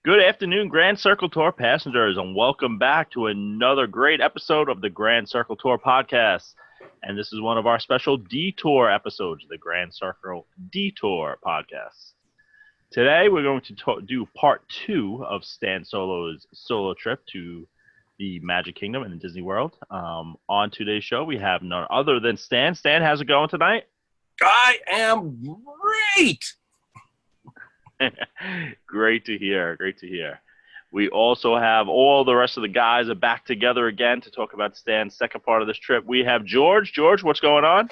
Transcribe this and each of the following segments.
Good afternoon, Grand Circle Tour passengers, and welcome back to another great episode of the Grand Circle Tour podcast. And this is one of our special Detour episodes, the Grand Circle Detour podcast. Today, we're going to do part 2 of Stan Solo's solo trip to the Magic Kingdom and Disney World. On today's show, we have none other than Stan. Stan, how's it going tonight? I am great. Great to hear. We also have all the rest of the guys are back together again to talk about Stan's second part of this trip. We have George. George, what's going on?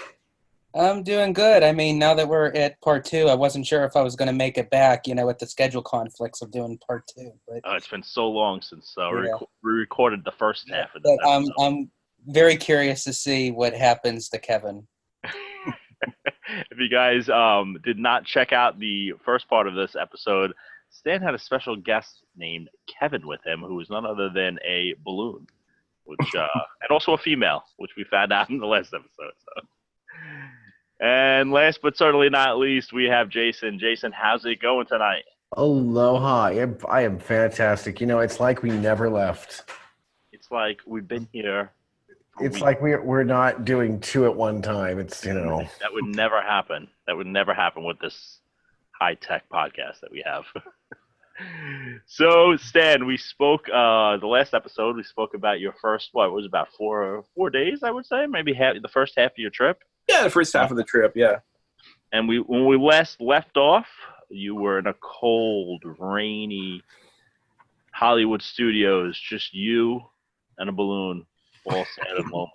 I'm doing good. I mean, now that we're at part 2, I wasn't sure if I was going to make it back, with the schedule conflicts of doing part 2. But it's been so long since we recorded the first half of this episode. I'm very curious to see what happens to Kevin. If you guys did not check out the first part of this episode, Stan had a special guest named Kevin with him, who is none other than a balloon, which and also a female, which we found out in the last episode. So. And last but certainly not least, we have Jason. Jason, how's it going tonight? Aloha. I am fantastic. It's like we never left. It's like we've been here. It's like we're not doing 2 at one time. It's, That would never happen. That would never happen with this high-tech podcast that we have. So, Stan, we spoke, the last episode, we spoke about your first, about 4 days, I would say? Maybe the first half of your trip? Yeah, the first half of the trip, yeah. And when we last left off, you were in a cold, rainy Hollywood studios, just you and a balloon. All sad and lonely.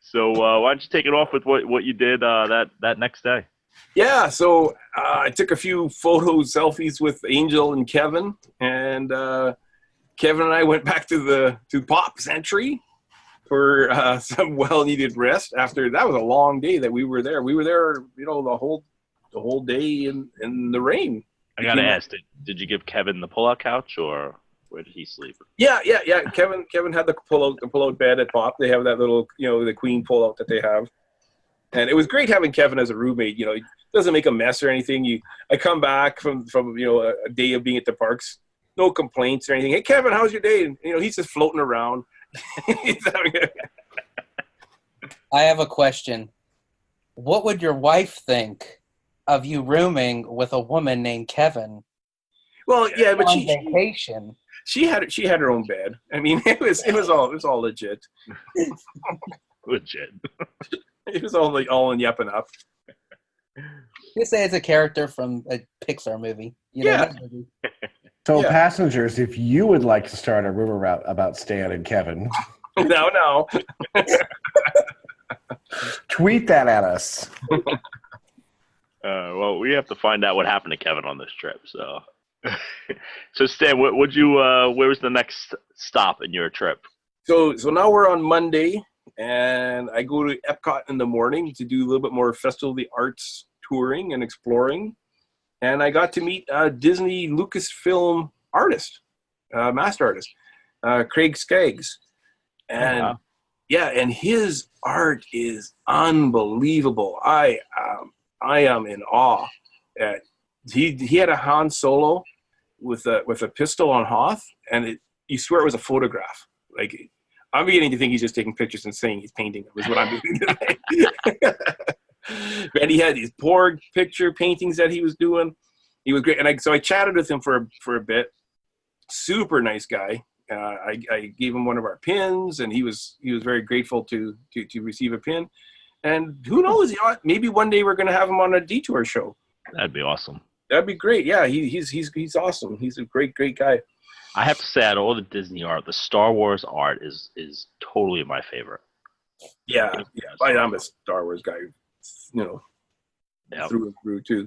So why don't you take it off with what you did that next day? Yeah, so I took a few selfies with Angel and Kevin, and Kevin and I went back to Pop's entry for some well-needed rest. After that was a long day that we were there. We were there, the whole day in the rain. I gotta ask, did you give Kevin the pull-out couch or? Where did he sleep? Yeah. Kevin had the pull-out bed at Pop. They have that little, the queen pull-out that they have. And it was great having Kevin as a roommate. He doesn't make a mess or anything. I come back from a day of being at the parks, no complaints or anything. Hey, Kevin, how's your day? And, he's just floating around. I have a question. What would your wife think of you rooming with a woman named Kevin? Well, yeah, but on vacation. She had her own bed. I mean, it was all legit. Legit. It was all in Yep and Up. You say it's a character from a Pixar movie. Yeah. So, passengers, if you would like to start a rumor about Stan and Kevin, no. tweet that at us. Well, we have to find out what happened to Kevin on this trip. So Stan, where was the next stop in your trip? So now we're on Monday, and I go to Epcot in the morning to do a little bit more Festival of the Arts touring and exploring. And I got to meet a Disney Lucasfilm artist, master artist, Craig Skaggs. And and his art is unbelievable. I am in awe. He had a Han Solo with a pistol on Hoth, and you swear it was a photograph. Like, I'm beginning to think he's just taking pictures and saying he's painting them, is what I'm doing today. And he had these Porg picture paintings that he was doing. He was great. And so I chatted with him for a bit. Super nice guy. I gave him one of our pins, and he was very grateful to receive a pin. And who knows, maybe one day we're going to have him on a Detour show. That'd be awesome. That'd be great. Yeah, he's awesome. He's a great guy. I have to say, out of all the Disney art, the Star Wars art is totally my favorite. Yeah. I'm a Star Wars guy, through and through too.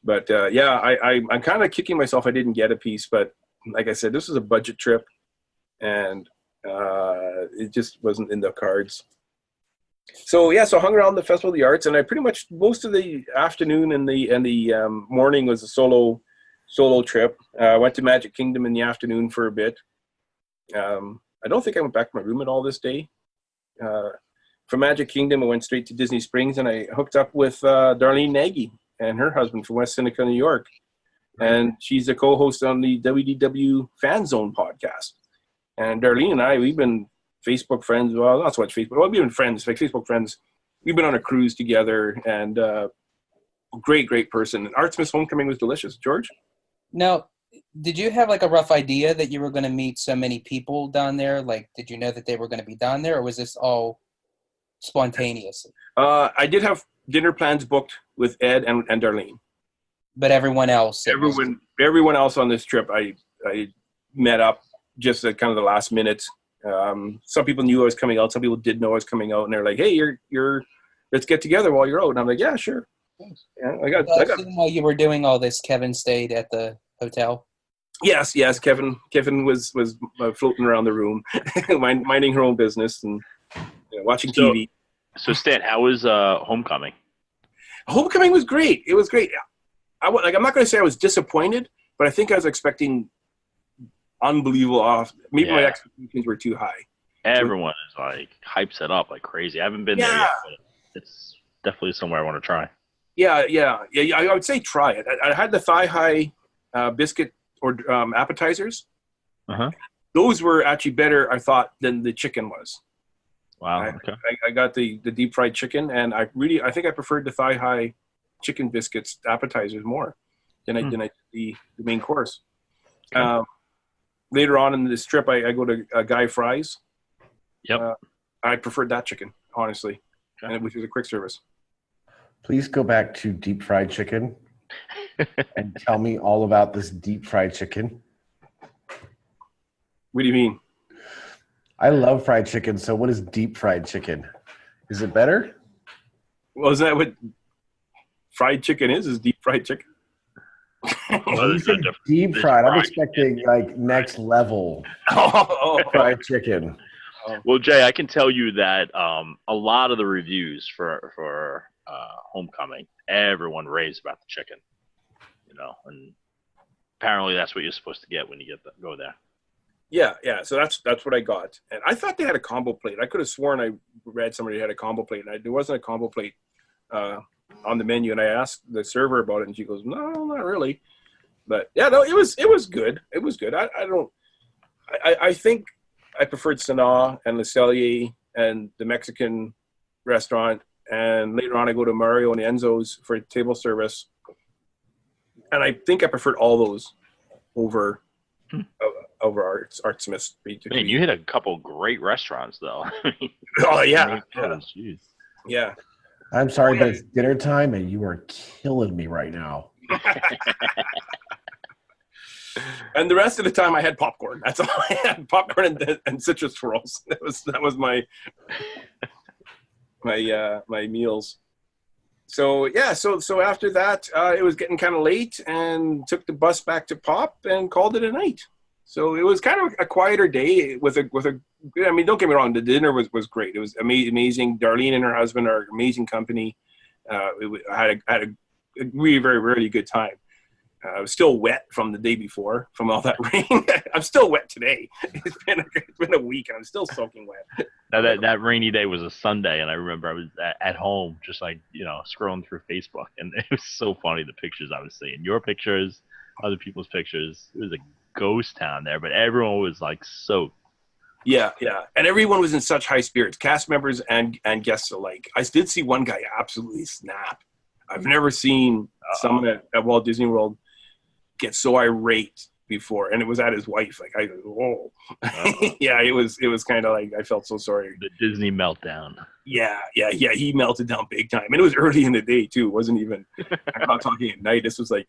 But I'm kind of kicking myself I didn't get a piece. But like I said, this was a budget trip, and it just wasn't in the cards. So I hung around the Festival of the Arts, and I pretty much most of the afternoon and the morning was a solo trip. I went to Magic Kingdom in the afternoon for a bit. I don't think I went back to my room at all this day. From Magic Kingdom, I went straight to Disney Springs, and I hooked up with Darlene Nagy and her husband from West Seneca, New York. and she's a co-host on the WDW Fan Zone podcast. And Darlene and I, we've been Facebook friends. Well, not so much Facebook. Well, we've been friends, like Facebook friends. We've been on a cruise together, and great person. And Artsmith's Homecoming was delicious. George? Now, did you have like a rough idea that you were going to meet so many people down there? Like, did you know that they were going to be down there, or was this all spontaneous? I did have dinner plans booked with Ed and Darlene. But everyone else? Everyone else on this trip, I met up just at kind of the last minute. Some people knew I was coming out. Some people didn't know I was coming out, and they're like, "Hey, you're let's get together while you're out." And I'm like, "Yeah, sure." Yeah, I got. While you were doing all this, Kevin stayed at the hotel. Yes. Kevin was floating around the room, minding her own business and watching TV. So Stan, how was Homecoming? Homecoming was great. It was great. I'm not going to say I was disappointed, but I think I was expecting unbelievable off. Maybe my expectations were too high. Everyone is like hypes it up like crazy. I haven't been there yet, but it's definitely somewhere I want to try. Yeah. I would say try it. I had the thigh high biscuit or appetizers. Those were actually better, I thought, than the chicken was. Wow. Okay. I got the deep fried chicken, and I think I preferred the thigh high chicken biscuits appetizers more than I did the main course. Okay. Later on in this trip, I go to Guy Fry's. Yep. I preferred that chicken, honestly, which is a quick service. Please go back to deep fried chicken and tell me all about this deep fried chicken. What do you mean? I love fried chicken, so what is deep fried chicken? Is it better? Well, is that what fried chicken is deep fried chicken? Well, deep fried. I'm expecting like next level fried chicken. Well, Jay, I can tell you that a lot of the reviews for Homecoming, everyone raves about the chicken, and apparently that's what you're supposed to get when you go there. Yeah. So that's what I got, and I thought they had a combo plate. I could have sworn I read somebody had a combo plate, and there wasn't a combo plate on the menu. And I asked the server about it, and she goes, "No, not really." But yeah, no, it was good. It was good. I think I preferred Sanaa and Le Cellier and the Mexican restaurant, and later on I go to Mario and Enzo's for table service, and I think I preferred all those over Artsmith's. Man, you hit a couple great restaurants, though. Oh, yeah. Jeez. Yeah. I'm sorry, but it's dinner time, and you are killing me right now. And the rest of the time, I had popcorn. That's all I had: popcorn and citrus swirls. That was my meals. So yeah, so after that, it was getting kind of late, and took the bus back to Pop and called it a night. So it was kind of a quieter day with a. I mean, don't get me wrong, the dinner was great. It was amazing. Darlene and her husband are amazing company. I had a really, very, really good time. I was still wet from the day before, from all that rain. I'm still wet today. It's been a week, and I'm still soaking wet. Now that rainy day was a Sunday, and I remember I was at home, just scrolling through Facebook, and it was so funny, the pictures I was seeing. Your pictures, other people's pictures. It was a ghost town there, but everyone was like soaked. Yeah, and everyone was in such high spirits, cast members and guests alike. I did see one guy absolutely snap. I've never seen someone at Walt Disney World get so irate before, and it was at his wife. Like, I go, whoa. Yeah, it was kind of like, I felt so sorry. The Disney meltdown. Yeah, he melted down big time, and it was early in the day too. It wasn't even. I'm not talking at night. This was like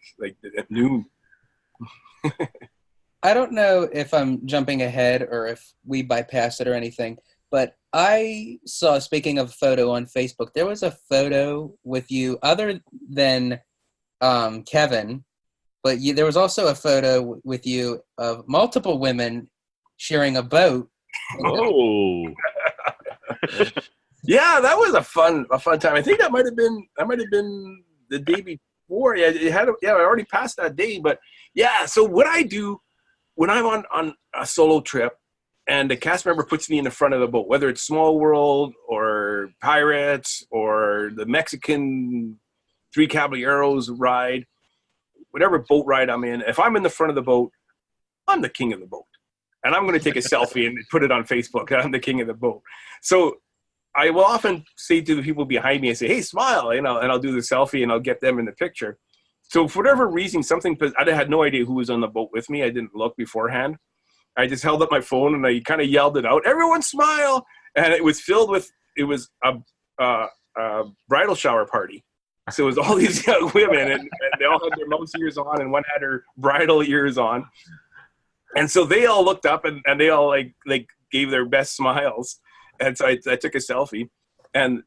at noon. I don't know if I'm jumping ahead or if we bypassed it or anything, but I saw, speaking of photo on Facebook, there was a photo with you other than Kevin, but there was also a photo with you of multiple women sharing a boat. Oh. Yeah, that was a fun time. I think that might have been the day before. Yeah, I already passed that day, but yeah. So what I do when I'm on a solo trip and a cast member puts me in the front of the boat, whether it's Small World or Pirates or the Mexican Three Caballeros ride, whatever boat ride I'm in, if I'm in the front of the boat, I'm the king of the boat. And I'm going to take a selfie and put it on Facebook. I'm the king of the boat. So I will often say to the people behind me, I say, hey, smile, you know, and I'll do the selfie and I'll get them in the picture. So for whatever reason, I had no idea who was on the boat with me. I didn't look beforehand. I just held up my phone and I kind of yelled it out, everyone smile. And it was filled with, it was a bridal shower party. So it was all these young women and they all had their mouse ears on and one had her bridal ears on. And so they all looked up and they all like gave their best smiles. And so I took a selfie and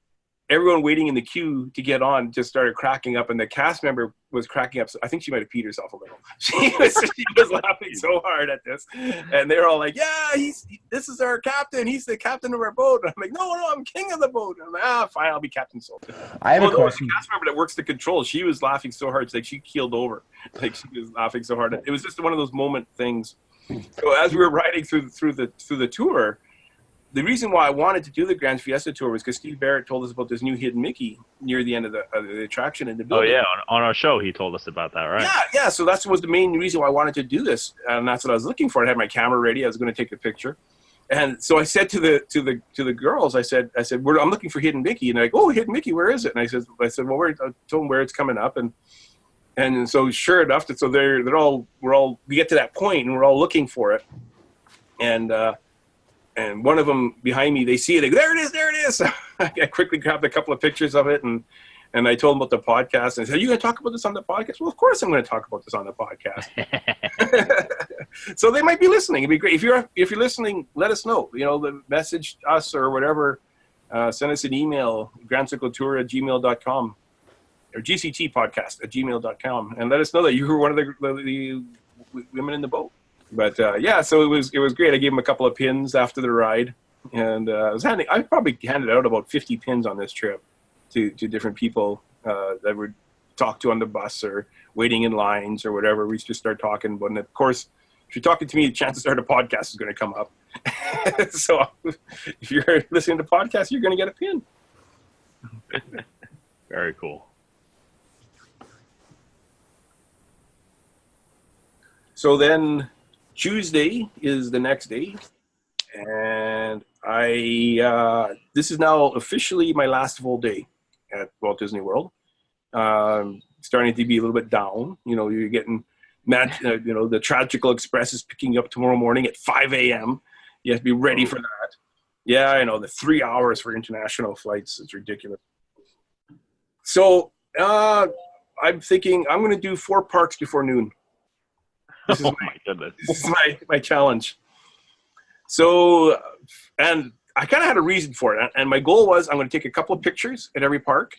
everyone waiting in the queue to get on just started cracking up. And the cast member was cracking up. So I think she might have peed herself a little. She was laughing so hard at this. And they're all like, yeah, this is our captain. He's the captain of our boat. And I'm like, no, I'm king of the boat. And I'm like, fine, I'll be captain. So I have a question. The cast member that works the controls, she was laughing so hard. It's like she keeled over. Like she was laughing so hard. It was just one of those moment things. So as we were riding through the tour, the reason why I wanted to do the Grand Fiesta Tour was because Steve Barrett told us about this new hidden Mickey near the end of the attraction in the building. Oh, yeah. On our show, he told us about that, right? Yeah. So that was the main reason why I wanted to do this. And that's what I was looking for. I had my camera ready. I was going to take a picture. And so I said to the girls, I said, I'm looking for Hidden Mickey. And they're like, oh, Hidden Mickey, where is it? And I said, well, I told them where it's coming up. And so sure enough, so we get to that point and we're all looking for it. And one of them behind me, they see it. They go, there it is. I quickly grabbed a couple of pictures of it, and I told them about the podcast. And I said, are you going to talk about this on the podcast? Well, of course I'm going to talk about this on the podcast. So they might be listening. It'd be great. If you're listening, let us know. You know, message us or whatever. Send us an email, grandcircletour@gmail.com or gctpodcast@gmail.com, and let us know that you were one of the women in the boat. But so it was great. I gave him a couple of pins after the ride, and I probably handed out about 50 pins on this trip to different people that would talk to on the bus or waiting in lines or whatever. We just start talking. But of course, if you're talking to me, the chances are the podcast is going to come up. So if you're listening to podcasts, you're going to get a pin. Very cool. So then Tuesday is the next day, and this is now officially my last full day at Walt Disney World. Starting to be a little bit down. You know, you're getting the Tragical Express is picking you up tomorrow morning at 5 a.m. You have to be ready for that. Yeah, I know, the 3 hours for international flights is ridiculous. So I'm thinking I'm going to do 4 parks before noon. This is my goodness. This is my challenge. So, and I kind of had a reason for it. And my goal was I'm going to take a couple of pictures at every park.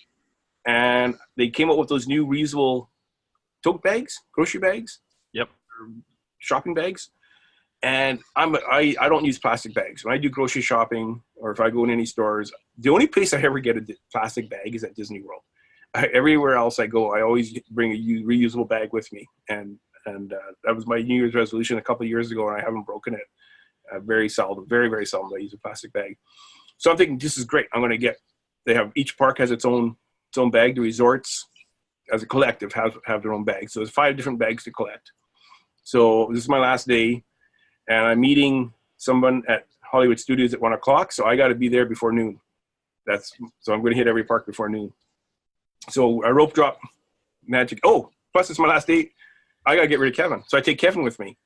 And they came up with those new reusable tote bags, grocery bags. Yep. Shopping bags. And I don't use plastic bags. When I do grocery shopping or if I go in any stores, the only place I ever get a plastic bag is at Disney World. Everywhere else I go, I always bring a reusable bag with me. And that was my New Year's resolution a couple of years ago, and I haven't broken it. Very seldom, very, very seldom I use a plastic bag. So I'm thinking this is great. Each park has its own bag. The resorts, as a collective, have their own bags. So there's 5 different bags to collect. So this is my last day, and I'm meeting someone at Hollywood Studios at 1 o'clock. So I got to be there before noon. So I'm going to hit every park before noon. So I rope drop magic. Oh, plus it's my last day. I got to get rid of Kevin. So I take Kevin with me.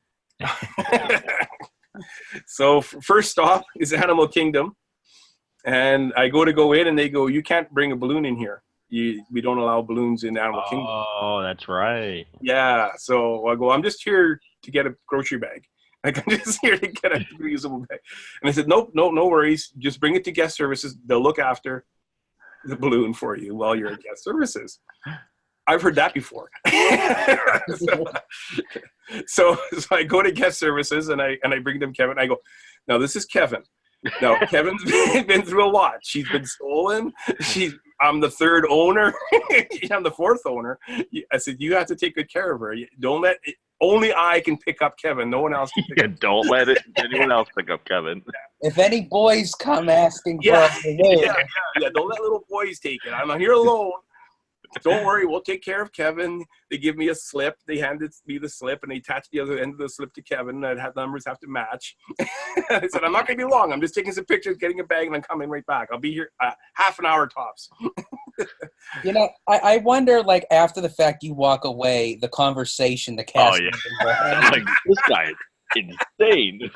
So first stop is Animal Kingdom. And I go in and they go, you can't bring a balloon in here. We don't allow balloons in Animal Kingdom. Oh, that's right. Yeah. So I go, I'm just here to get a grocery bag. Like, I'm just here to get a reusable bag. And I said, nope, no worries. Just bring it to guest services. They'll look after the balloon for you while you're at guest services. I've heard that before. so I go to guest services and I bring them Kevin. I go, now this is Kevin. Now Kevin's been through a lot. She's been stolen. I'm the 3rd owner. I'm the 4th owner. I said, you have to take good care of her. Don't let only I can pick up Kevin. No one else can pick up. Don't let anyone else pick up Kevin. If any boys come asking for yeah, don't let little boys take it. I'm here alone. Don't worry, we'll take care of Kevin. They give me a slip. They handed me the slip, and they attached the other end of the slip to Kevin. And the numbers have to match. I said, I'm not going to be long. I'm just taking some pictures, getting a bag, and I'm coming right back. I'll be here half an hour tops. You know, I wonder, like, after the fact you walk away, the conversation, the cast. Oh, yeah. Like, this guy is insane.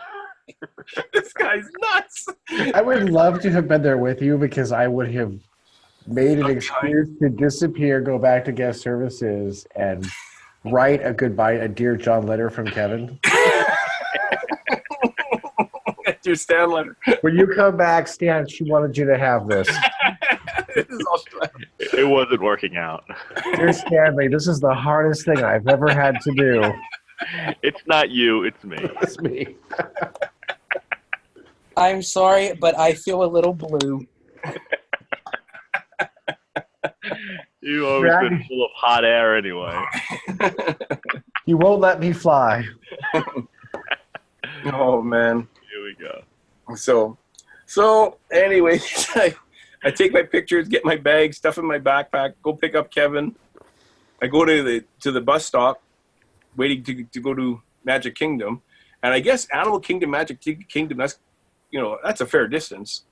This guy's nuts. I would love to have been there with you because I would have made an excuse to disappear, go back to guest services, and write a goodbye, a Dear John letter from Kevin. Dear Stan letter. When you come back, Stan, she wanted you to have this. It wasn't working out. Dear Stanley, this is the hardest thing I've ever had to do. It's not you, it's me. It's me. I'm sorry, but I feel a little blue. You've always been full of hot air anyway. You won't let me fly. Oh, man. Here we go. So anyways, I take my pictures, get my bag, stuff in my backpack, go pick up Kevin. I go to the bus stop, waiting to go to Magic Kingdom. And I guess Animal Kingdom, Magic Kingdom, that's a fair distance.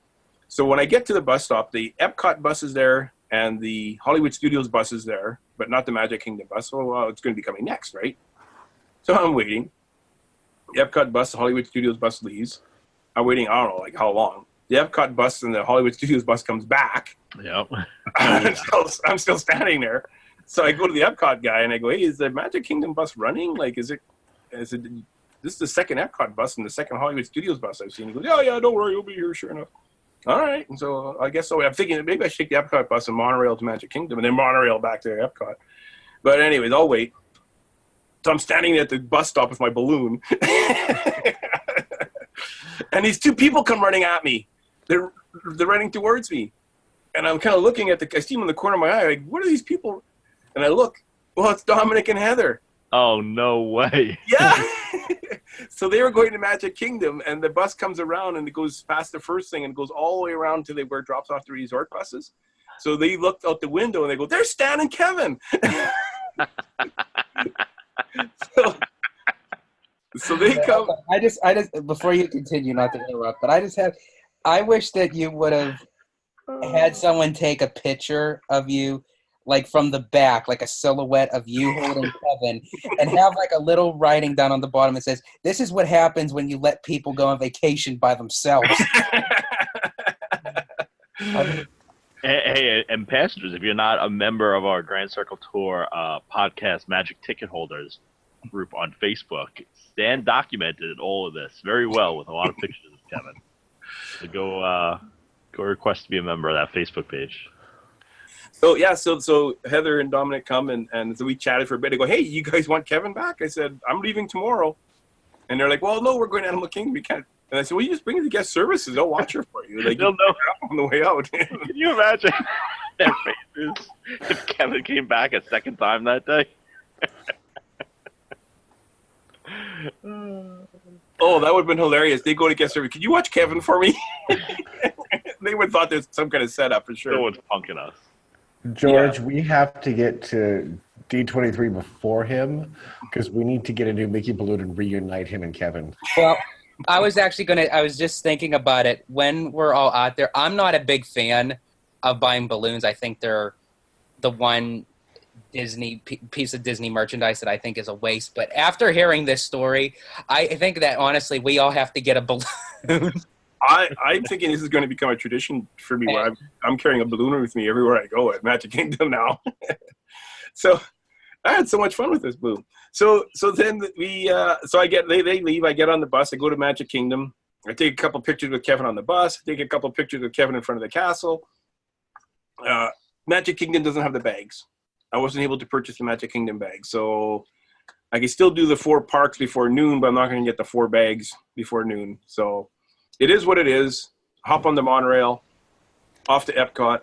So when I get to the bus stop, the Epcot bus is there and the Hollywood Studios bus is there, but not the Magic Kingdom bus. So it's going to be coming next, right? So I'm waiting. The Epcot bus, the Hollywood Studios bus leaves. I'm waiting, I don't know, like how long. The Epcot bus and the Hollywood Studios bus comes back. Yep. I'm still standing there. So I go to the Epcot guy and I go, hey, is the Magic Kingdom bus running? Like, is it, this is the second Epcot bus and the second Hollywood Studios bus I've seen. He goes, yeah, don't worry, you'll be here, sure enough. All right. And so I guess so. I'm thinking that maybe I should take the Epcot bus and monorail to Magic Kingdom and then monorail back to Epcot. But anyways, I'll wait. So I'm standing at the bus stop with my balloon. And these two people come running at me. They're running towards me. And I'm kind of looking at I see them in the corner of my eye. Like, what are these people? And I look. Well, it's Dominic and Heather. Oh, no way. Yeah. So they were going to Magic Kingdom, and the bus comes around, and it goes past the first thing and goes all the way around to where it drops off the resort buses. So they looked out the window, and they go, there's Stan and Kevin. So they come. I just, before you continue, not to interrupt, but I wish that you would have had someone take a picture of you, like from the back, like a silhouette of you holding Kevin, and have like a little writing down on the bottom that says, this is what happens when you let people go on vacation by themselves. Hey, and passengers, if you're not a member of our Grand Circle Tour podcast Magic Ticket Holders group on Facebook, Stan documented all of this very well with a lot of pictures of Kevin. So go request to be a member of that Facebook page. So yeah, so Heather and Dominic come and so we chatted for a bit. I go, hey, you guys want Kevin back? I said, I'm leaving tomorrow. And they're like, well, no, we're going to Animal Kingdom. We can't. And I said, well, you just bring it to guest services. They'll watch her for you. Like, they'll know on the way out. Can you imagine their faces if Kevin came back a second time that day? Oh, that would have been hilarious. They go to guest service. Can you watch Kevin for me? They would have thought there's some kind of setup for sure. No one's punking us. George, we have to get to D23 before him because we need to get a new Mickey balloon and reunite him and Kevin. Well, I was just thinking about it when we're all out there. I'm not a big fan of buying balloons. I think they're the one Disney piece of Disney merchandise that I think is a waste. But after hearing this story, I think that honestly we all have to get a balloon. I'm thinking this is going to become a tradition for me where I'm carrying a balloon with me everywhere I go at Magic Kingdom now. So I had so much fun with this balloon. So then they leave. I get on the bus. I go to Magic Kingdom. I take a couple pictures with Kevin on the bus. I take a couple pictures with Kevin in front of the castle. Magic Kingdom doesn't have the bags. I wasn't able to purchase the Magic Kingdom bag. So I can still do the 4 parks before noon, but I'm not going to get the 4 bags before noon. So it is what it is. Hop on the monorail, off to Epcot.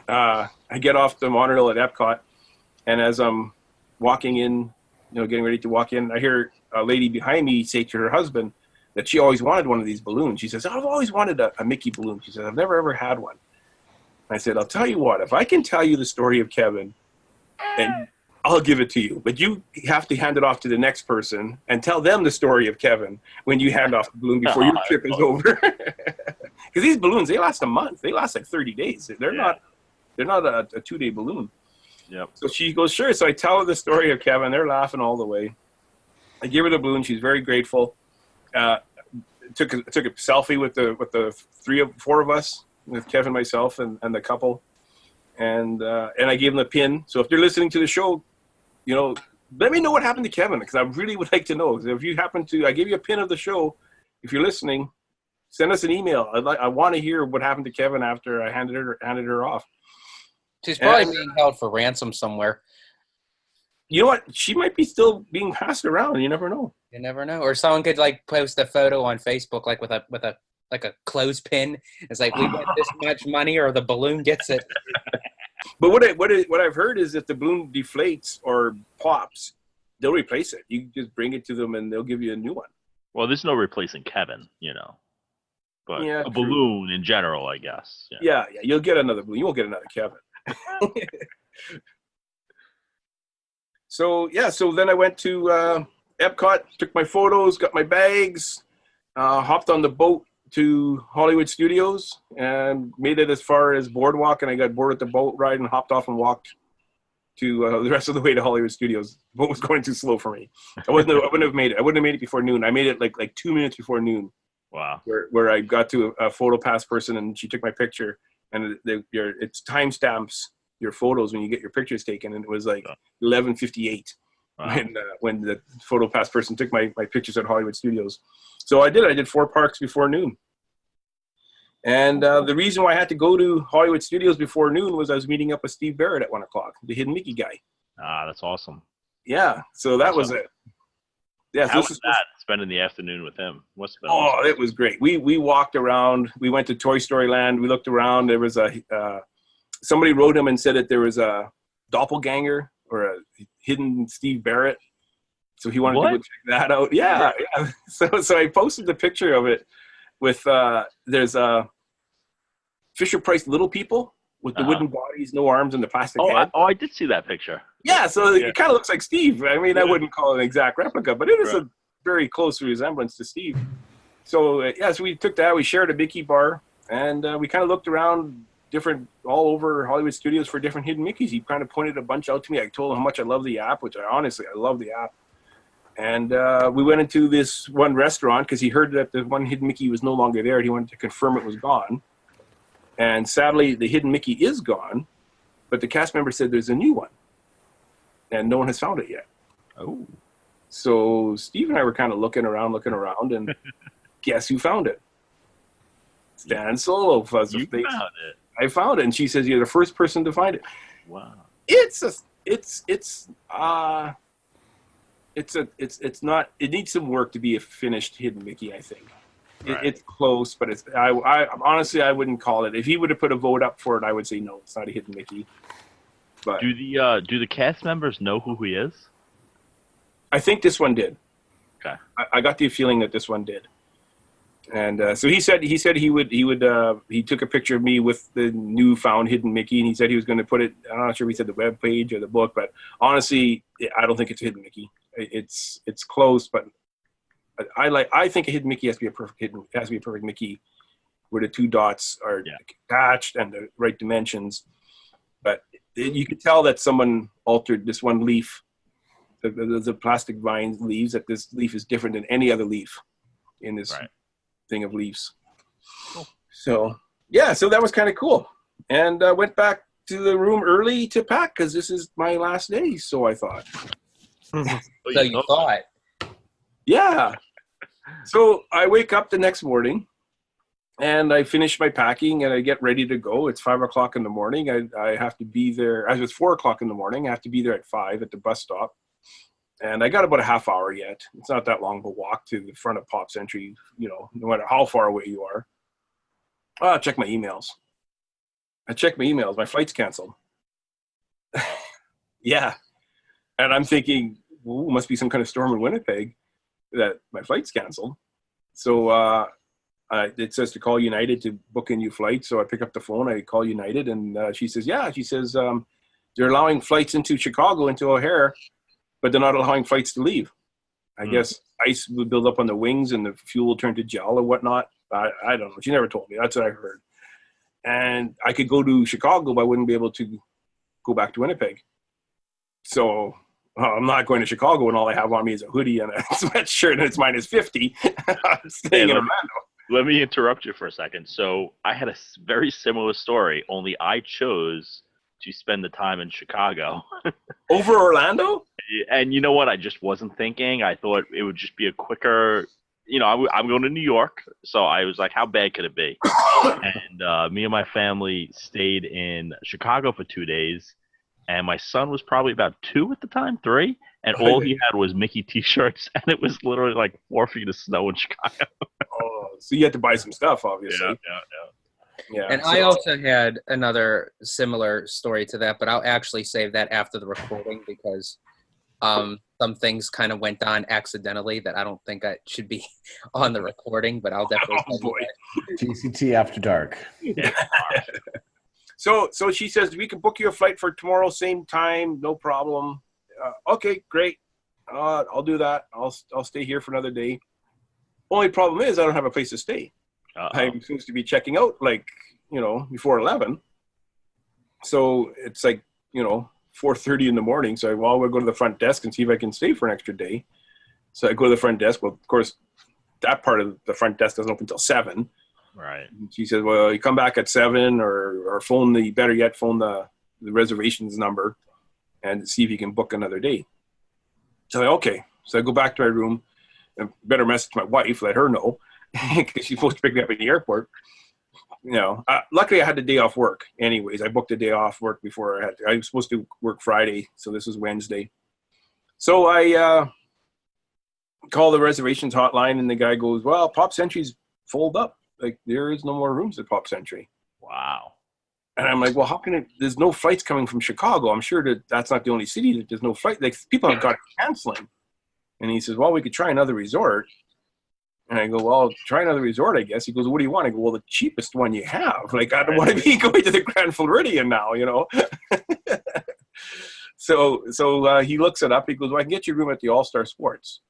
I get off the monorail at Epcot, and as I'm walking in, getting ready to walk in, I hear a lady behind me say to her husband that she always wanted one of these balloons. She says, I've always wanted a Mickey balloon. She says, I've never, ever had one. I said, I'll tell you what, if I can tell you the story of Kevin, and I'll give it to you, but you have to hand it off to the next person and tell them the story of Kevin when you hand off the balloon before your trip is over. Because these balloons, they last a month. They last like 30 days. They're not a 2-day balloon. Yep. So she goes, sure. So I tell her the story of Kevin. They're laughing all the way. I give her the balloon. She's very grateful. Took a selfie with the 4 of us, with Kevin, myself, and the couple. And I gave them a pin. So if they're listening to the show, let me know what happened to Kevin, because I really would like to know. If you happen to, I gave you a pin of the show. If you're listening, send us an email. I want to hear what happened to Kevin after I handed her off. She's probably being held for ransom somewhere. You know what? She might be still being passed around. You never know. You never know. Or someone could post a photo on Facebook with a clothespin. It's like, we get this much money or the balloon gets it. But what I've heard is if the balloon deflates or pops, they'll replace it. You just bring it to them and they'll give you a new one. Well, there's no replacing Kevin, but yeah, a balloon in general, I guess. Yeah, you'll get another balloon. You won't get another Kevin. So then I went to Epcot, took my photos, got my bags, hopped on the boat to Hollywood Studios and made it as far as Boardwalk, and I got bored at the boat ride and hopped off and walked to the rest of the way to Hollywood Studios. The boat was going too slow for me. I wouldn't have made it. I wouldn't have made it before noon. I made it like 2 minutes before noon. Wow. Where I got to a photo pass person and she took my picture, and it's timestamps your photos when you get your pictures taken, and it was like 11:58 when the photo pass person took my pictures at Hollywood Studios. So I did 4 parks before noon. And the reason why I had to go to Hollywood Studios before noon was I was meeting up with Steve Barrett at 1 o'clock, the Hidden Mickey guy. Ah, that's awesome. Yeah, so that was it. Yeah, How was that, spending the afternoon with him? Awesome. It was great. We walked around. We went to Toy Story Land. We looked around. There was somebody wrote him and said that there was a doppelganger or a hidden Steve Barrett. So he wanted to go check that out. Yeah. So I posted the picture of it with there's Fisher-Price Little People with the wooden bodies, no arms, and the plastic head. I did see that picture. Yeah, so it kind of looks like Steve. I mean, I wouldn't call it an exact replica, but it is a very close resemblance to Steve. So, so we took that. We shared a Mickey bar, and we kind of looked around all over Hollywood Studios for different Hidden Mickeys. He kind of pointed a bunch out to me. I told him how much I love the app, which I love the app. And we went into this one restaurant because he heard that the one Hidden Mickey was no longer there. He wanted to confirm it was gone. And sadly, the Hidden Mickey is gone, but the cast member said there's a new one. And no one has found it yet. Oh. So Steve and I were kind of looking around, and guess who found it? Stan Solo. You found it. I found it, and she says you're the first person to find it. Wow. It's not. It needs some work to be a finished Hidden Mickey, I think. Right. It's close, but I honestly I wouldn't call it. If he would have put a vote up for it, I would say no, it's not a Hidden Mickey. But do the cast members know who he is? I think this one did. Okay. I got the feeling that this one did. And so he said he took a picture of me with the newfound Hidden Mickey, and he said he was going to put it. I'm not sure if he said the web page or the book, but honestly, I don't think it's a Hidden Mickey. It's close, but I think a Hidden Mickey has to be a perfect Mickey, where the 2 dots are attached and the right dimensions. But you could tell that someone altered this one leaf, the plastic vine leaves. That this leaf is different than any other leaf in this thing of leaves. Cool. So that was kind of cool. And I went back to the room early to pack because this is my last day. So I thought. So you thought. Yeah. So I wake up the next morning and I finish my packing and I get ready to go. It's 5 o'clock in the morning. I have to be there. As it's 4 o'clock in the morning, I have to be there at 5 at the bus stop. And I got about a half hour yet. It's not that long of a walk to the front of Pop's Entry, no matter how far away you are. I'll check my emails. My flight's canceled. Yeah. And I'm thinking, must be some kind of storm in Winnipeg that my flight's canceled. So it says to call United to book a new flight. So I pick up the phone, I call United, and she says, yeah, she says, they're allowing flights into Chicago, into O'Hare, but they're not allowing flights to leave. I guess ice would build up on the wings and the fuel will turn to gel or whatnot. I don't know. She never told me. That's what I heard. And I could go to Chicago, but I wouldn't be able to go back to Winnipeg. So I'm not going to Chicago when all I have on me is a hoodie and a sweatshirt and it's minus 50. I'm staying in Orlando. Let me interrupt you for a second. So I had a very similar story, only I chose to spend the time in Chicago. Over Orlando? And you know what? I just wasn't thinking. I thought it would just be a quicker, I'm going to New York. So I was like, how bad could it be? And me and my family stayed in Chicago for 2 days. And my son was probably about 2 at the time, 3. And all he had was Mickey T-shirts. And it was literally like 4 feet of snow in Chicago. Oh, so you had to buy some stuff, obviously. Yeah. And I also had another similar story to that, but I'll actually save that after the recording because some things kind of went on accidentally that I don't think I should be on the recording, but I'll definitely Oh, boy. GCT After Dark. Yeah. So she says, we can book you a flight for tomorrow, same time, no problem. Okay, great. I'll do that. I'll stay here for another day. Only problem is I don't have a place to stay. I'm supposed to be checking out before 11. So it's like, 4:30 in the morning. So we'll go to the front desk and see if I can stay for an extra day. So I go to the front desk. Well, of course, that part of the front desk doesn't open until 7. Right. And she says, well, you come back at 7 or phone the reservations number and see if you can book another day. So okay. So I go back to my room and better message my wife, let her know, because she's supposed to pick me up at the airport. Luckily I had the day off work anyways. I booked a day off work before I was supposed to work Friday. So this was Wednesday. So I call the reservations hotline and the guy goes, well, Pop Century's full up. Like there is no more rooms at Pop Century. Wow. And I'm like, well, how can there's no flights coming from Chicago. I'm sure that's not the only city that there's no flight. Like people have got canceling. And he says, well, we could try another resort. And I go, well, try another resort, I guess. He goes, what do you want? I go, well, the cheapest one you have. Like, I don't want to be going to the Grand Floridian now, So he looks it up. He goes, well, I can get you a room at the All-Star Sports.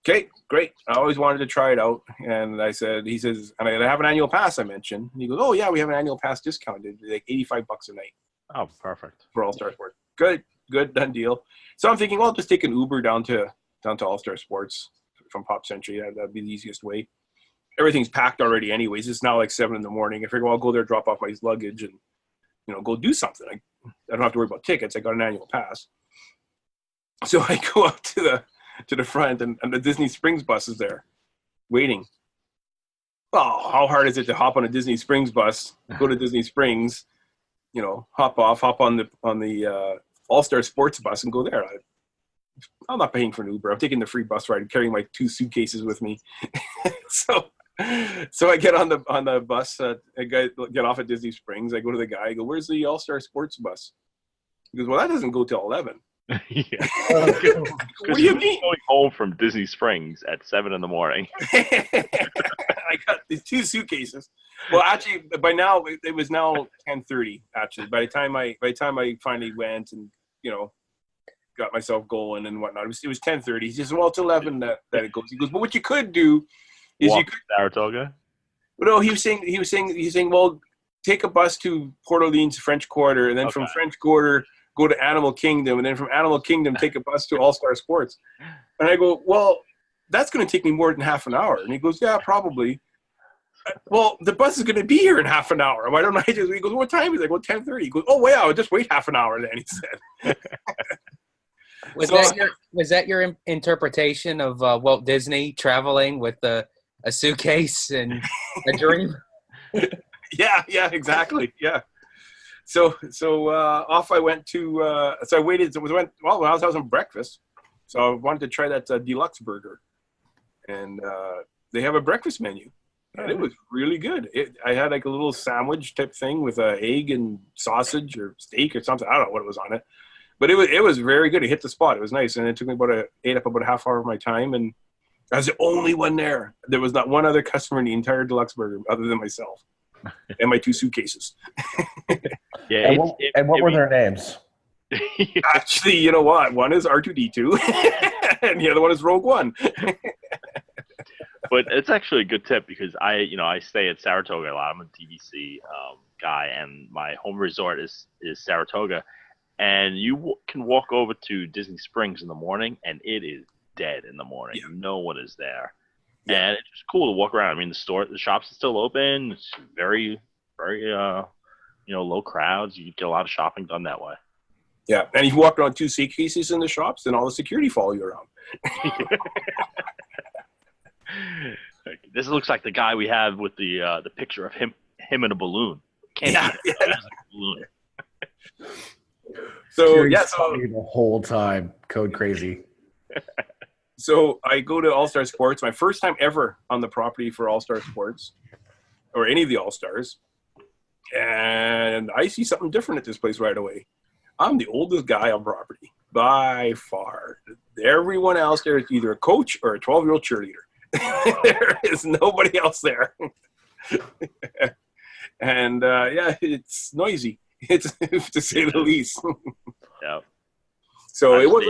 Okay, great. I always wanted to try it out. And he says, and I have an annual pass, I mentioned. And he goes, oh, yeah, we have an annual pass discount. It's like $85 a night. Oh, perfect. For All-Star Sports. Good, done deal. So I'm thinking, well, I'll just take an Uber down to All-Star Sports from Pop Century. That'd be the easiest way. Everything's packed already anyways. It's now like 7 in the morning. I figure, well, I'll go there, drop off my luggage and, go do something. I don't have to worry about tickets. I got an annual pass. So I go up to the front and the Disney Springs bus is there waiting. Oh, how hard is it to hop on a Disney Springs bus, go to Disney Springs, hop on the All-Star Sports bus and go there. I'm not paying for an Uber. I'm taking the free bus ride. I'm carrying my 2 suitcases with me. So I get on the bus. I get off at Disney Springs. I go to the guy. I go, where's the All-Star Sports bus? He goes, well, that doesn't go till 11. Yeah. What do you mean? Going home from Disney Springs at 7 in the morning. I got these 2 suitcases. Well, actually, by now it was now 10:30. Actually, by the time I finally went and got myself going and whatnot, it was 10:30. He says, well, it's 11 that it goes. He goes, but what you could do is Walk to Saratoga. Well, no, he was saying, well, take a bus to Port Orleans French Quarter, and then from French Quarter go to Animal Kingdom, and then from Animal Kingdom take a bus to All-Star Sports. And I go, well, that's going to take me more than half an hour. And he goes, yeah, probably. Well, the bus is going to be here in half an hour. Why don't I just? He goes, what time is it? I go, 10:30. He goes, oh, wow, I'll just wait half an hour then, he said. Was that your interpretation of Walt Disney traveling with a suitcase and a dream? Yeah, exactly. Yeah. So off I went to. So I waited. While I was having breakfast, so I wanted to try that deluxe burger, and they have a breakfast menu, and it was really good. I had like a little sandwich type thing with egg and sausage or steak or something. I don't know what it was on it. But it was very good. It hit the spot. It was nice, and it took me ate up about a half hour of my time, and I was the only one there. There was not one other customer in the entire Deluxe Burger other than myself and my 2 suitcases. Yeah. And what were their names? Actually, you know what? One is R2D2 and the other one is Rogue One. But it's actually a good tip because I stay at Saratoga a lot. I'm a DVC guy, and my home resort is Saratoga. And you can walk over to Disney Springs in the morning, and it is dead in the morning. Yeah. No one is there, and it's just cool to walk around. I mean, the shops are still open. It's very, very, low crowds. You get a lot of shopping done that way. Yeah, and if you walk around 2 suitcases in the shops, then all the security follow you around. This looks like the guy we have with the picture of him in a balloon. Can't be that. A balloon. So the whole time, code crazy. So I go to All Star Sports, my first time ever on the property for All Star Sports, or any of the All Stars, and I see something different at this place right away. I'm the oldest guy on property by far. Everyone else there is either a coach or a 12-year-old cheerleader. There is nobody else there, and it's noisy. It's to say the least. Yeah. So it was.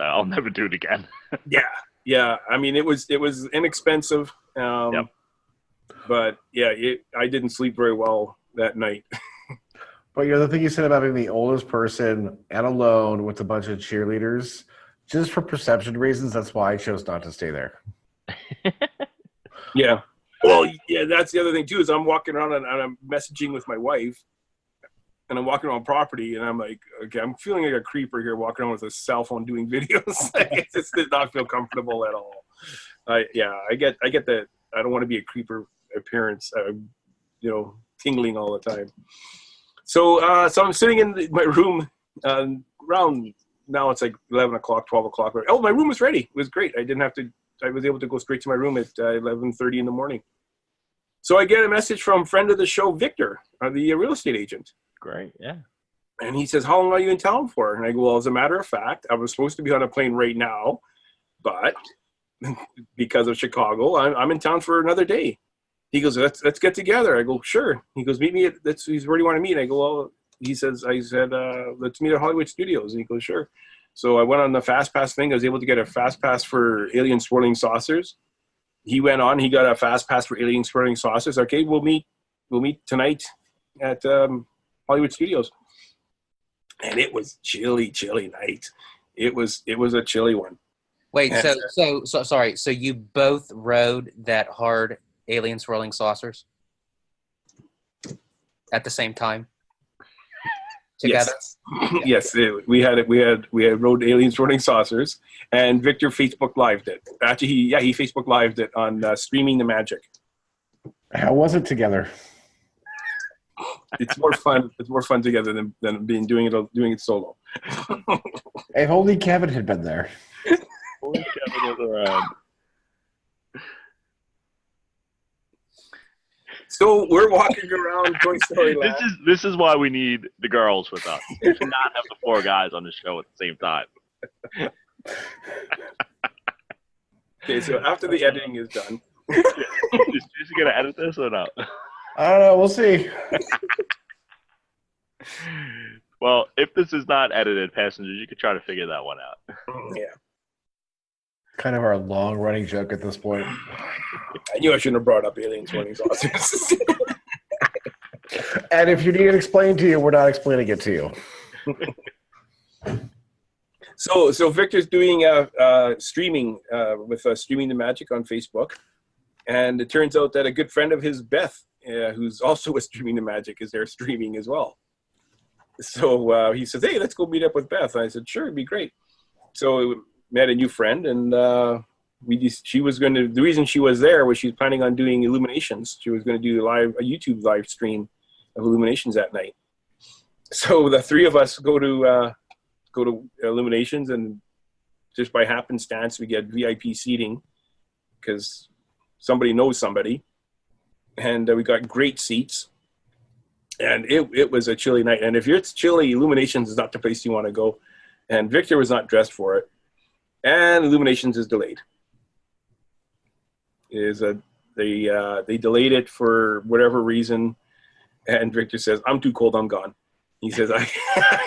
I'll never do it again. Yeah. I mean, it was inexpensive. But yeah, I didn't sleep very well that night. But the thing you said about being the oldest person and alone with a bunch of cheerleaders, just for perception reasons, that's why I chose not to stay there. Yeah. Well, yeah, that's the other thing too. Is I'm walking around and I'm messaging with my wife. And I'm walking around property, and I'm like, okay, I'm feeling like a creeper here, walking around with a cell phone doing videos. It just did not feel comfortable at all. I get that. I don't want to be a creeper appearance, tingling all the time. So I'm sitting in my room around now. It's like 11 o'clock, 12 o'clock. Oh, my room was ready. It was great. I was able to go straight to my room at 11:30 in the morning. So I get a message from friend of the show, Victor, the real estate agent. Great, yeah. And he says, how long are you in town for? And I go, well, as a matter of fact, I was supposed to be on a plane right now, but because of Chicago, I'm in town for another day. He goes, let's get together. I go, sure. He goes, meet me at, where do you want to meet? I go, well, I said, let's meet at Hollywood Studios. And he goes, sure. So I went on the Fast Pass thing. I was able to get a Fast Pass for Alien Swirling Saucers. He went on, he got a Fast Pass for Alien Swirling Saucers. Okay, we'll meet tonight at Hollywood Studios. And it was chilly night. It was a chilly one. Wait, so sorry. So you both rode that hard Alien Swirling Saucers at the same time together? Yes. We had rode Alien Swirling Saucers, and Victor Facebook Lived it. Actually, he Facebook Lived it on Streaming the Magic. How was it together? It's more fun. It's more fun together than doing it solo. If only Kevin had been there. Only Kevin was around. So we're walking around Toy Story Land. This is why we need the girls with us. We cannot have the 4 guys on the show at the same time. Okay, so after the editing is done. Is Jason going to edit this or not? I don't know. We'll see. Well, if this is not edited, passengers, you could try to figure that one out. Yeah. Kind of our long-running joke at this point. I knew I shouldn't have brought up Alien Swirling Saucers. And if you need it explained to you, we're not explaining it to you. So Victor's doing streaming with Streaming the Magic on Facebook. And it turns out that a good friend of his, Beth, who's also with Streaming the Magic, is there streaming as well. So he says, hey, let's go meet up with Beth. And I said, sure, it'd be great. So we met a new friend, and the reason she was there was she was planning on doing Illuminations. She was going to do a YouTube live stream of Illuminations that night. So the 3 of us go to Illuminations, and just by happenstance, we get VIP seating because somebody knows somebody. And we got great seats. And it was a chilly night. And if it's chilly, Illuminations is not the place you want to go. And Victor was not dressed for it. And Illuminations is delayed. is they delayed it for whatever reason, and Victor says, "I'm too cold. I'm gone." He says, "I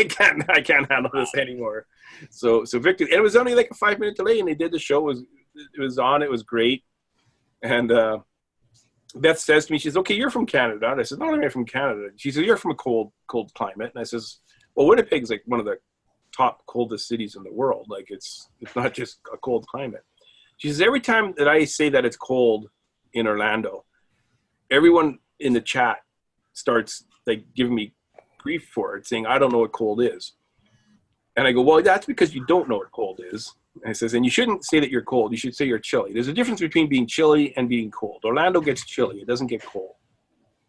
can't handle this anymore." So Victor, and it was only like a 5-minute delay, and they did the show. It was on. It was great, and Beth says to me, she says, "Okay, you're from Canada." And I said, "No, I'm from Canada." She says, "You're from a cold climate." And I says, "Well, Winnipeg's like one of the top coldest cities in the world. Like it's not just a cold climate." She says, "Every time that I say that it's cold in Orlando, everyone in the chat starts like giving me grief for it, saying I don't know what cold is." And I go, "Well, that's because you don't know what cold is." And I says, "And you shouldn't say that you're cold. You should say you're chilly. There's a difference between being chilly and being cold. Orlando gets chilly. It doesn't get cold."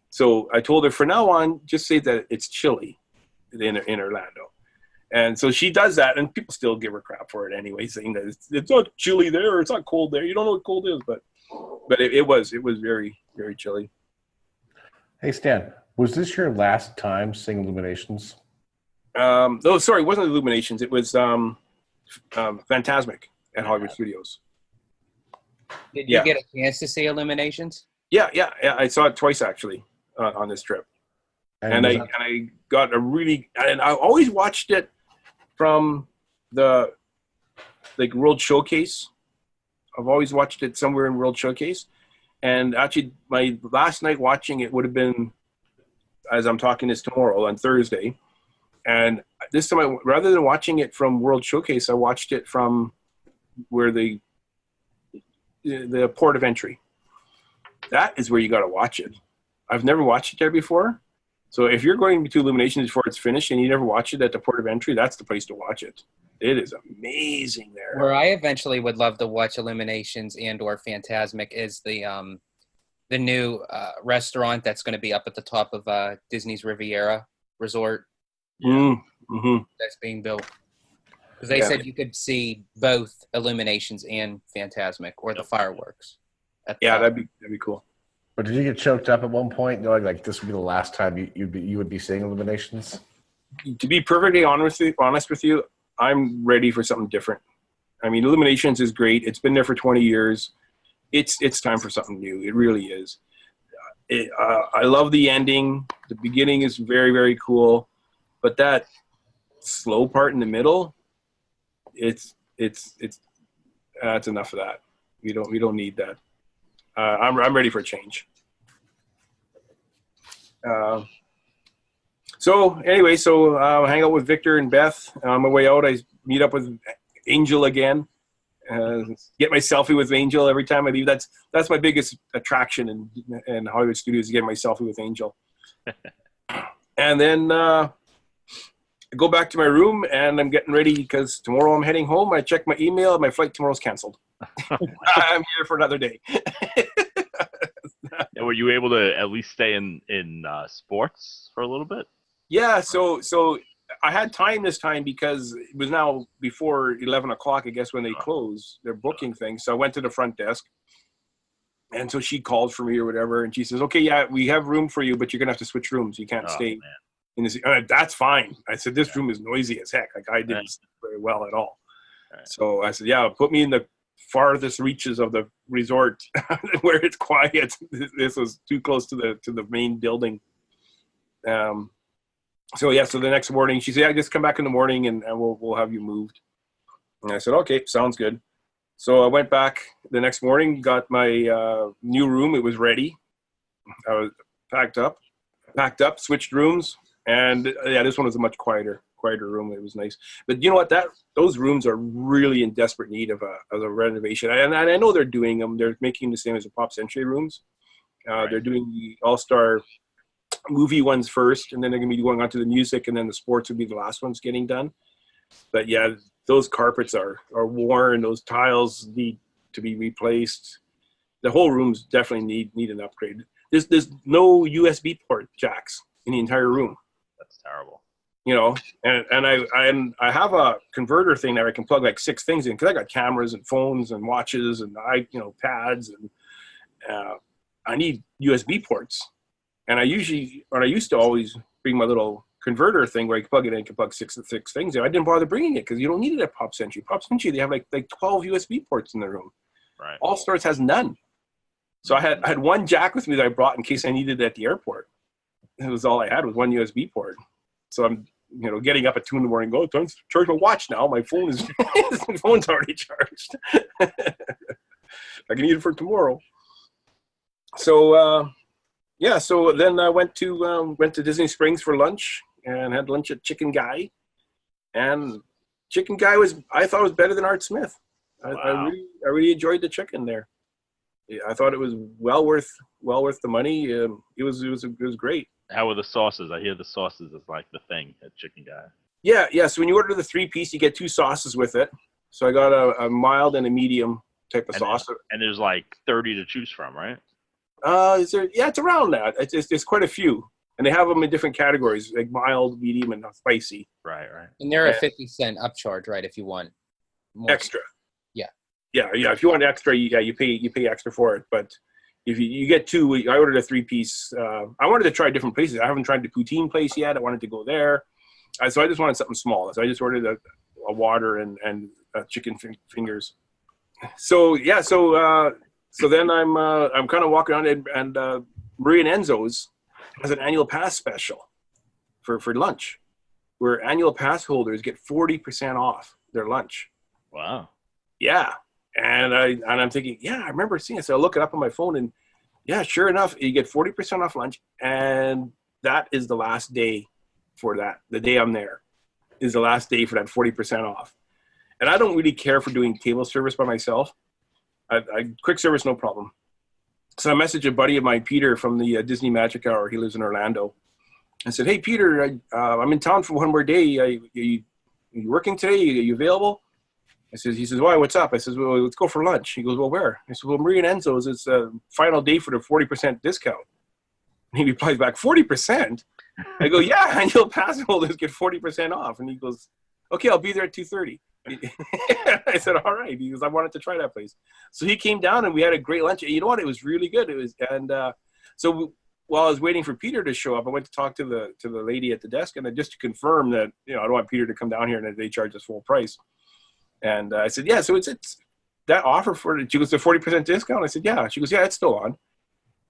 So I told her, from now on, just say that it's chilly in Orlando. And so she does that, and people still give her crap for it anyway, saying that it's not chilly there, or it's not cold there. You don't know what cold is, but it was very, very chilly. Hey, Stan, was this your last time seeing Illuminations? Oh, sorry, it wasn't Illuminations. It was Fantasmic at Hollywood Studios. Did you get a chance to see Illuminations? Yeah. I saw it twice actually on this trip, and I got a really, and I always watched it from the World Showcase. I've always watched it somewhere in World Showcase, and actually my last night watching it would have been, as I'm talking this tomorrow on Thursday, and this time rather than watching it from World Showcase, I watched it from where the port of entry. That is where you got to watch it. I've never watched it there before. So if you're going to Illuminations before it's finished and you never watch it at the port of entry, that's the place to watch it. It is amazing there. Where I eventually would love to watch Illuminations and or Fantasmic is the new restaurant that's going to be up at the top of Disney's Riviera Resort. Mm-hmm. That's being built. Because they said you could see both Illuminations and Fantasmic or the fireworks. That'd be cool. But did you get choked up at one point, knowing like this would be the last time you would be seeing Illuminations? To be perfectly honest with you, I'm ready for something different. I mean, Illuminations is great. It's been there for 20 years. It's time for something new. It really is. I love the ending. The beginning is very, very cool, but that slow part in the middle, it's that's enough of that. We don't need that. I'm ready for a change. So anyway, hang out with Victor and Beth. On my way out, I meet up with Angel again. Get my selfie with Angel every time I leave. That's my biggest attraction in Hollywood Studios, to get my selfie with Angel. And then I go back to my room, and I'm getting ready because tomorrow I'm heading home. I check my email. My flight tomorrow's canceled. I'm here for another day. Were you able to at least stay in sports for a little bit? Yeah, so I had time this time because it was now before 11 o'clock, I guess, when they close their booking thing. So I went to the front desk, and so she called for me or whatever, and she says, "Okay, yeah, we have room for you, but you're gonna have to switch rooms. You can't stay in this." That's fine. I said, "This room is noisy as heck. Like I didn't sleep very well at all." Right. So I said, "Yeah, put me in the farthest reaches of the resort where it's quiet." This was too close to the main building. So the next morning she said, "Yeah, just come back in the morning and we'll have you moved." And I said, "Okay, sounds good." So I went back the next morning, got my new room. It was ready. I was packed up, switched rooms, and this one was a much quieter room. It was nice. But you know what? Those rooms are really in desperate need of a renovation. And I know they're doing them. They're making the same as the Pop Century rooms. Right. They're doing the All-Star movie ones first, and then they're going to be going on to the music, and then the sports would be the last ones getting done. But yeah, those carpets are worn. Those tiles need to be replaced. The whole rooms definitely need an upgrade. There's no USB port jacks in the entire room. That's terrible. You know, and I have a converter thing that I can plug like 6 things in, because I got cameras and phones and watches and pads, and I need USB ports. And I used to always bring my little converter thing where I can plug it in, I can plug six things in. I didn't bother bringing it because you don't need it at Pop Century. Pop Century, they have like 12 USB ports in the room. Right. All Stars has none. So I had one jack with me that I brought in case I needed it at the airport. It was all I had was one USB port. So I'm, getting up at 2 a.m. going, time to charge my watch now. My phone is, my phone's already charged. I can need it for tomorrow. So, so then I went to Disney Springs for lunch and had lunch at Chicken Guy. And Chicken Guy I thought it was better than Art Smith. Wow. I really enjoyed the chicken there. I thought it was well worth the money. It was great. How were the sauces? I hear the sauces is like the thing at Chicken Guy. Yeah. So when you order the 3-piece, you get 2 sauces with it. So I got a mild and a medium type of sauce. And there's like 30 to choose from, right? Is there? Yeah, it's around that. It's quite a few, and they have them in different categories, like mild, medium, and spicy. Right. And they're a 50-cent upcharge, right? If you want more. Extra. Yeah. If you want extra, you pay extra for it. But if you get 2, I ordered a 3-piece. I wanted to try different places. I haven't tried the poutine place yet. I wanted to go there, so I just wanted something small. So I just ordered a water and chicken fingers. So then I'm kind of walking around and Marie and Enzo's has an annual pass special for lunch, where annual pass holders get 40% off their lunch. Wow. Yeah. And I'm thinking, I remember seeing it. So I look it up on my phone, and sure enough, you get 40% off lunch, and that is the last day for that. The day I'm there is the last day for that 40% off. And I don't really care for doing table service by myself. I quick service, no problem. So I messaged a buddy of mine, Peter, from the Disney Magic Hour. He lives in Orlando. I said, hey, Peter, I'm in town for one more day. Are you working today? Are you available? He says, why, what's up? I says, well, let's go for lunch. He goes, well, where? I said, well, Marie and Enzo's, it's a final day for the 40% discount. And he replies back, 40%? I go, yeah, annual pass holders get 40% off. And he goes, okay, I'll be there at 2:30. I said, all right, because I wanted to try that place. So he came down and we had a great lunch. You know what? It was really good. So while I was waiting for Peter to show up, I went to talk to the lady at the desk, and just to confirm that, I don't want Peter to come down here and that they charge us full price. And I said, yeah, so it's that offer she goes, the 40% discount? I said, yeah. She goes, yeah, it's still on.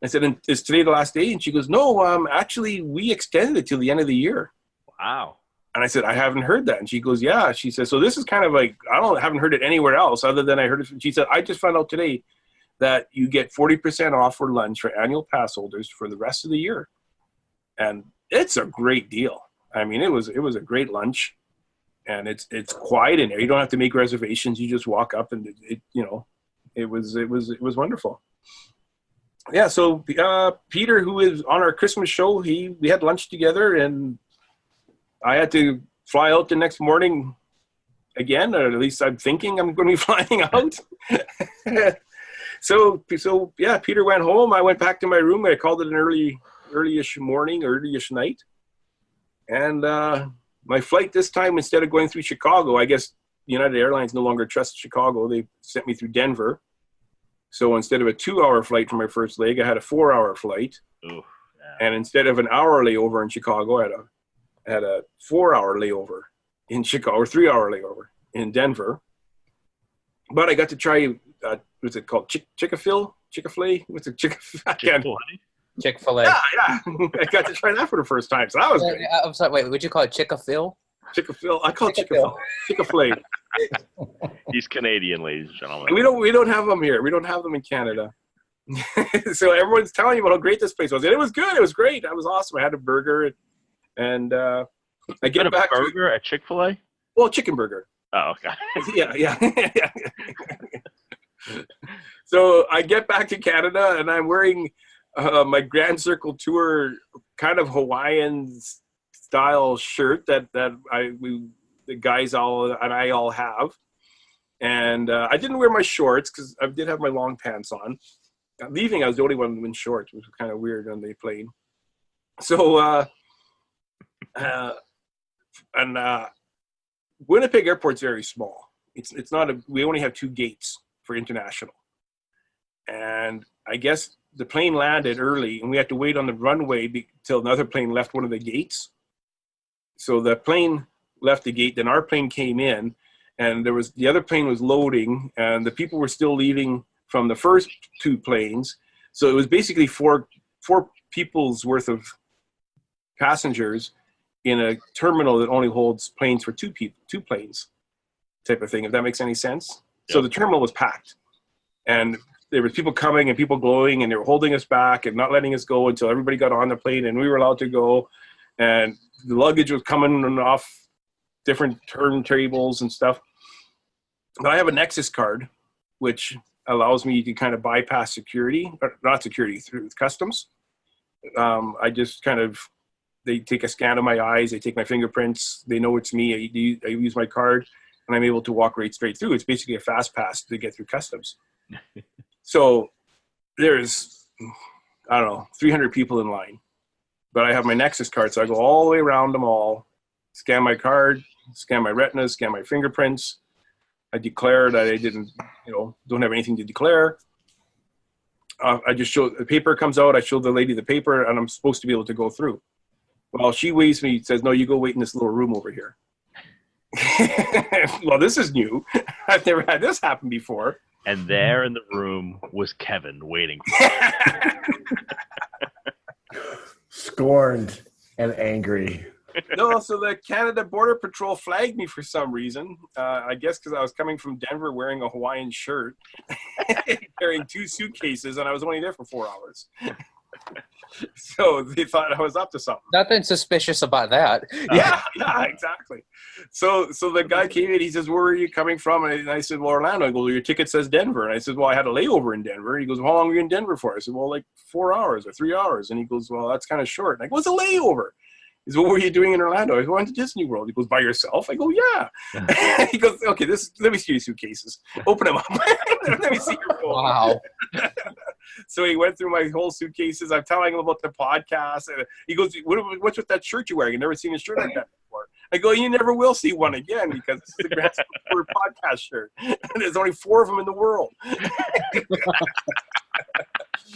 I said, and is today the last day? And she goes, no, actually, we extended it till the end of the year. Wow. And I said, I haven't heard that. And she goes, yeah. She says, so this is kind of like, haven't heard it anywhere else other than I heard it. She said, I just found out today that you get 40% off for lunch for annual pass holders for the rest of the year. And it's a great deal. I mean, it was a great lunch, and it's quiet in there. You don't have to make reservations. You just walk up, and it was wonderful. Yeah. So Peter, who is on our Christmas show, we had lunch together, and I had to fly out the next morning again, or at least I'm thinking I'm going to be flying out. So yeah, Peter went home. I went back to my room. I called it an early-ish morning, early-ish night. And my flight this time, instead of going through Chicago, I guess United Airlines no longer trusts Chicago. They sent me through Denver. So instead of a 2-hour flight for my first leg, I had a 4-hour flight. Ooh, yeah. And instead of an hour layover in Chicago, I had a 4-hour layover in Chicago, or 3-hour layover in Denver. But I got to try, what's it called? Chick-fil-A? What's it? Chick-fil-A. Yeah. I got to try that for the first time. So that was great. I'm sorry, wait, would you call it Chick-fil-A? Chick-fil-A. I call it Chick-fil-A. He's Canadian, ladies and gentlemen. We don't have them here. We don't have them in Canada. So everyone's telling you about how great this place was. And it was good. It was great. That was awesome. I had a burger, and I get back a burger at Chick-fil-A? Well, chicken burger. Oh, okay. Yeah. So I get back to Canada, and I'm wearing my Grand Circle Tour kind of Hawaiian style shirt that the guys all have. And I didn't wear my shorts because I did have my long pants on. Leaving, I was the only one in shorts, which was kind of weird on the plane. So, Winnipeg Airport's very small. It's not we only have 2 gates for international. And I guess the plane landed early, and we had to wait on the runway till another plane left one of the gates. So the plane left the gate, then our plane came in, and the other plane was loading, and the people were still leaving from the first 2 planes. So it was basically four people's worth of passengers in a terminal that only holds planes for two planes type of thing, if that makes any sense. Yep. So the terminal was packed, and there were people coming and people going, and they were holding us back and not letting us go until everybody got on the plane and we were allowed to go. And the luggage was coming off different turntables and stuff. But I have a Nexus card, which allows me to kind of bypass security, or not security, through customs. I just kind of, they take a scan of my eyes, they take my fingerprints, they know it's me, I use my card, and I'm able to walk right straight through. It's basically a fast pass to get through customs. So there's, I don't know, 300 people in line. But I have my Nexus card, so I go all the way around them all, scan my card, scan my retinas, scan my fingerprints. I declare that I didn't, don't have anything to declare. I just show, the paper comes out, I show the lady the paper, and I'm supposed to be able to go through. Well, she waves me, says, no, you go wait in this little room over here. Well, this is new. I've never had this happen before. And there in the room was Kevin waiting scorned and angry. No, so the Canada Border Patrol flagged me for some reason. I guess because I was coming from Denver wearing a Hawaiian shirt, carrying 2 suitcases, and I was only there for 4 hours. So they thought I was up to something. Nothing suspicious about that. Yeah, exactly. So the guy came in, he says, where are you coming from? And I said, well, Orlando. I go, well, your ticket says Denver. And I said, well, I had a layover in Denver. He goes, well, how long were you in Denver for? I said, well, like 4 hours or 3 hours. And he goes, well, that's kind of short. And I go, it's a layover. He says, what were you doing in Orlando? I go, I went to Disney World. He goes, by yourself? I go, yeah. He goes, okay, let me see your suitcases. Open them up. Let me see your phone. Wow. So he went through my whole suitcases. I'm telling him about the podcast. And he goes, what's with that shirt you're wearing? I've never seen a shirt like that before. I go, you never will see one again because it's the Grand Tour podcast shirt. And there's only 4 of them in the world.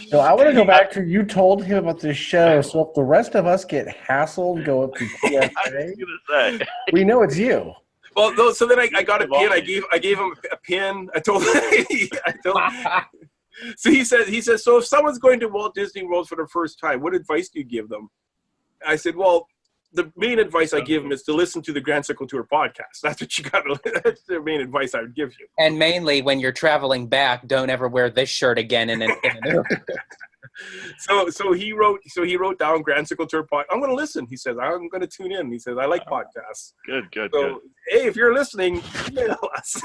So I want to go back to, you told him about this show, so if the rest of us get hassled, go up to TSA, we know it's you. Well, no, so then I got a pin. I gave him a pin. I told So he says, so if someone's going to Walt Disney World for the first time, what advice do you give them? I said, well, the main advice I give them is to listen to the Grand Circle Tour podcast. That's what you got to. That's the main advice I would give you. And mainly, when you're traveling back, don't ever wear this shirt again in an So he wrote down Grand Circle Tour podcast. I'm going to listen. He says, I'm going to tune in. He says, I like podcasts. Good. So, hey, if you're listening, email us.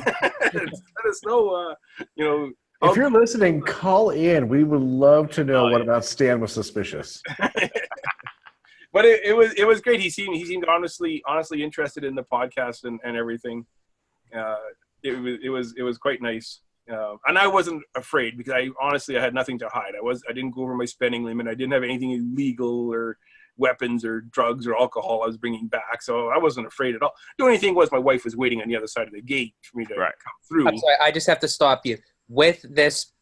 Let us know. If you're listening, call in. We would love to know what about Stan was suspicious. But it was great. He seemed honestly interested in the podcast and everything. It was quite nice. And I wasn't afraid because I had nothing to hide. I didn't go over my spending limit. I didn't have anything illegal or weapons or drugs or alcohol I was bringing back. So I wasn't afraid at all. The only thing was my wife was waiting on the other side of the gate for me to come through. I'm sorry, I just have to stop you. With this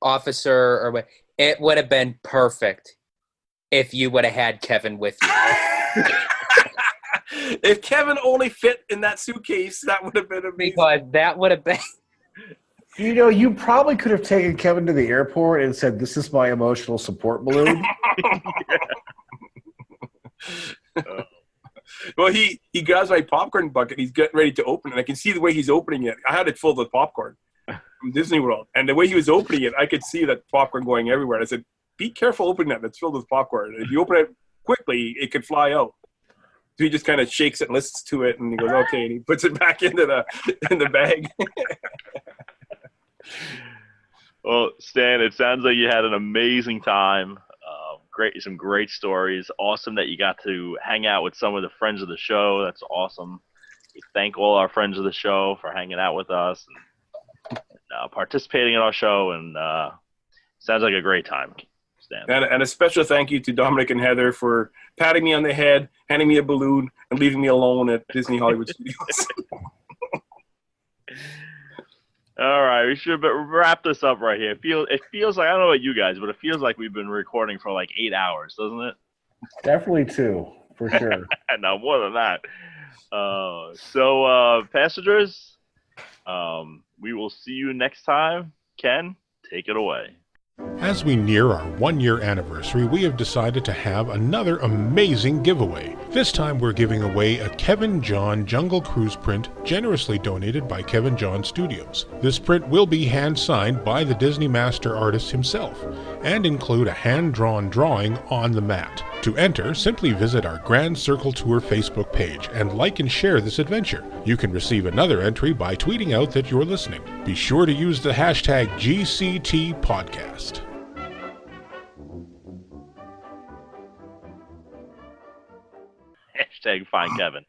officer, it would have been perfect if you would have had Kevin with you. If Kevin only fit in that suitcase, that would have been amazing. Because that would have been... You probably could have taken Kevin to the airport and said, this is my emotional support balloon. Well, he grabs my popcorn bucket. He's getting ready to open it. I can see the way he's opening it. I had it filled with popcorn from Disney World. And the way he was opening it, I could see that popcorn going everywhere. I said, be careful opening that. It's filled with popcorn. If you open it quickly, it could fly out. So he just kind of shakes it and listens to it, and he goes, okay, and he puts it back into the bag. Well, Stan, it sounds like you had an amazing time. Some great stories. Awesome that you got to hang out with some of the friends of the show. That's awesome. We thank all our friends of the show for hanging out with us and participating in our show. And sounds like a great time, Stan. And a special thank you to Dominic and Heather for patting me on the head, handing me a balloon, and leaving me alone at Disney Hollywood Studios. All right, we should wrap this up right here. It feels like, I don't know about you guys, but it feels like we've been recording for like 8 hours, doesn't it? Definitely 2, for sure. No, more than that. So, passengers, we will see you next time. Ken, take it away. As we near our 1-year anniversary, we have decided to have another amazing giveaway. This time we're giving away a Kevin John Jungle Cruise print generously donated by Kevin John Studios. This print will be hand-signed by the Disney Master Artist himself and include a hand-drawn drawing on the mat. To enter, simply visit our Grand Circle Tour Facebook page and like and share this adventure. You can receive another entry by tweeting out that you're listening. Be sure to use the hashtag GCTPodcast. Hashtag find Kevin.